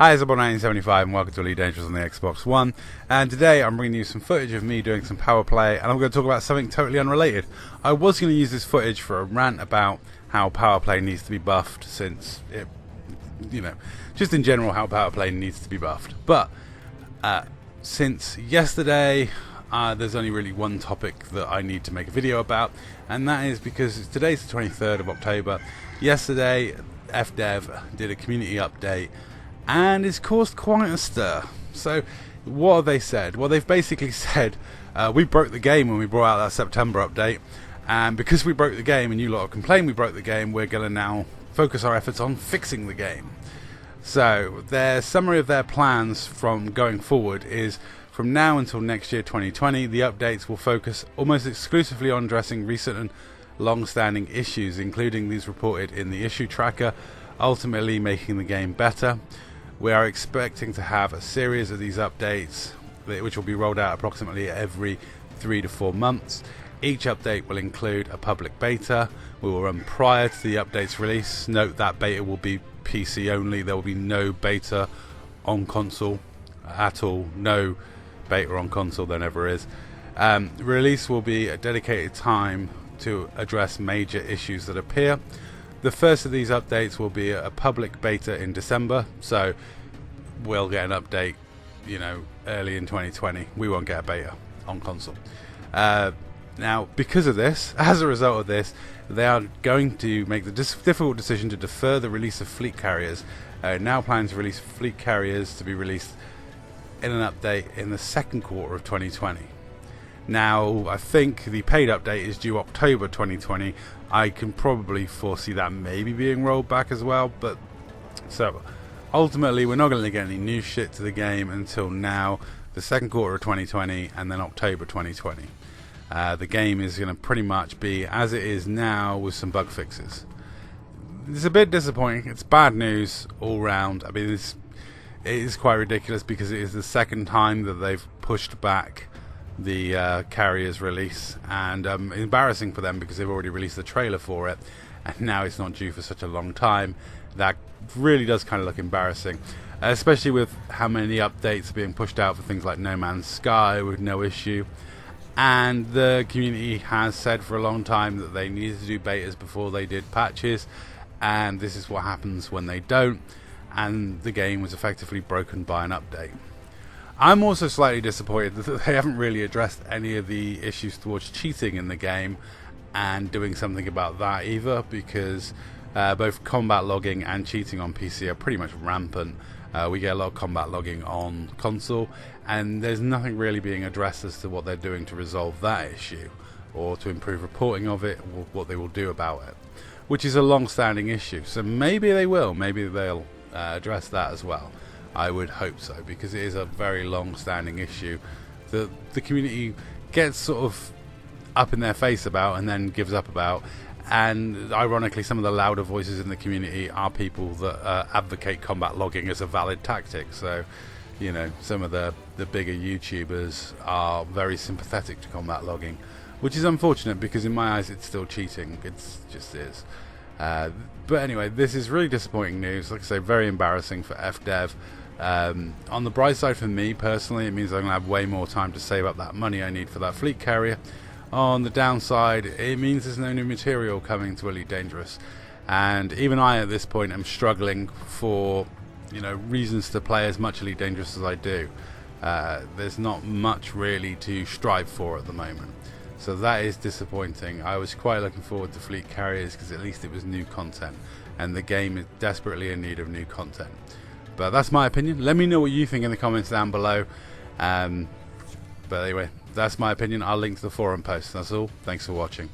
Hi, it's About1975 and welcome to Elite Dangerous on the Xbox One. And today I'm bringing you some footage of me doing some power play, and I'm going to talk about something totally unrelated. I was going to use this footage for a rant about how power play needs to be buffed, since it, just in general how power play needs to be buffed. But since yesterday, there's only really one topic that I need to make a video about, and that is because today's the 23rd of October. Yesterday, FDev did a community update, and it's caused quite a stir. So what have they said? Well, they've basically said we broke the game when we brought out that September update, and because we broke the game and you lot have complained we broke the game, we're going to now focus our efforts on fixing the game. So their summary of their plans from going forward is, from now until next year 2020, the updates will focus almost exclusively on addressing recent and long-standing issues, including these reported in the issue tracker, ultimately making the game better. We are expecting to have a series of these updates which will be rolled out approximately every 3 to 4 months. Each update will include a public beta. We will run prior to the update's release. Note that beta will be PC only. There will be no beta on console at all. No beta on console, there never is. Release will be a dedicated time to address major issues that appear. The first of these updates will be a public beta in December, so we'll get an update, early in 2020. We won't get a beta on console. Now, because of this, as a result of this, they are going to make the difficult decision to defer the release of fleet carriers. Now plan to release fleet carriers to be released in an update in the second quarter of 2020. Now, I think the paid update is due October 2020. I can probably foresee that maybe being rolled back as well, but so ultimately we're not going to get any new shit to the game until now, the second quarter of 2020, and then October 2020. The game is going to pretty much be as it is now with some bug fixes. It's a bit disappointing. It's bad news all round. I mean, it is quite ridiculous because it is the second time that they've pushed back the carrier's release, and embarrassing for them because they've already released the trailer for it and now it's not due for such a long time. That really does kind of look embarrassing, especially with how many updates are being pushed out for things like No Man's Sky with no issue, and the community has said for a long time that they needed to do betas before they did patches, and this is what happens when they don't, and the game was effectively broken by an update. I'm also slightly disappointed that they haven't really addressed any of the issues towards cheating in the game and doing something about that either, because both combat logging and cheating on PC are pretty much rampant. We get a lot of combat logging on console, and there's nothing really being addressed as to what they're doing to resolve that issue or to improve reporting of it, or what they will do about it, which is a long-standing issue. So maybe they will, maybe they'll address that as well. I would hope so, because it is a very long-standing issue that the community gets sort of up in their face about and then gives up about. And ironically, some of the louder voices in the community are people that advocate combat logging as a valid tactic. So, some of the bigger YouTubers are very sympathetic to combat logging, which is unfortunate because in my eyes it's still cheating. It just is. But anyway, this is really disappointing news. Like I say, very embarrassing for FDev. On the bright side for me personally, it means I'm going to have way more time to save up that money I need for that fleet carrier. On the downside, it means there's no new material coming to Elite Dangerous, and even I at this point am struggling for reasons to play as much Elite Dangerous as I do. There's not much really to strive for at the moment, so that is disappointing. I was quite looking forward to fleet carriers because at least it was new content, and the game is desperately in need of new content. But that's my opinion. Let me know what you think in the comments down below. But anyway, that's my opinion. I'll link to the forum post. That's all. Thanks for watching.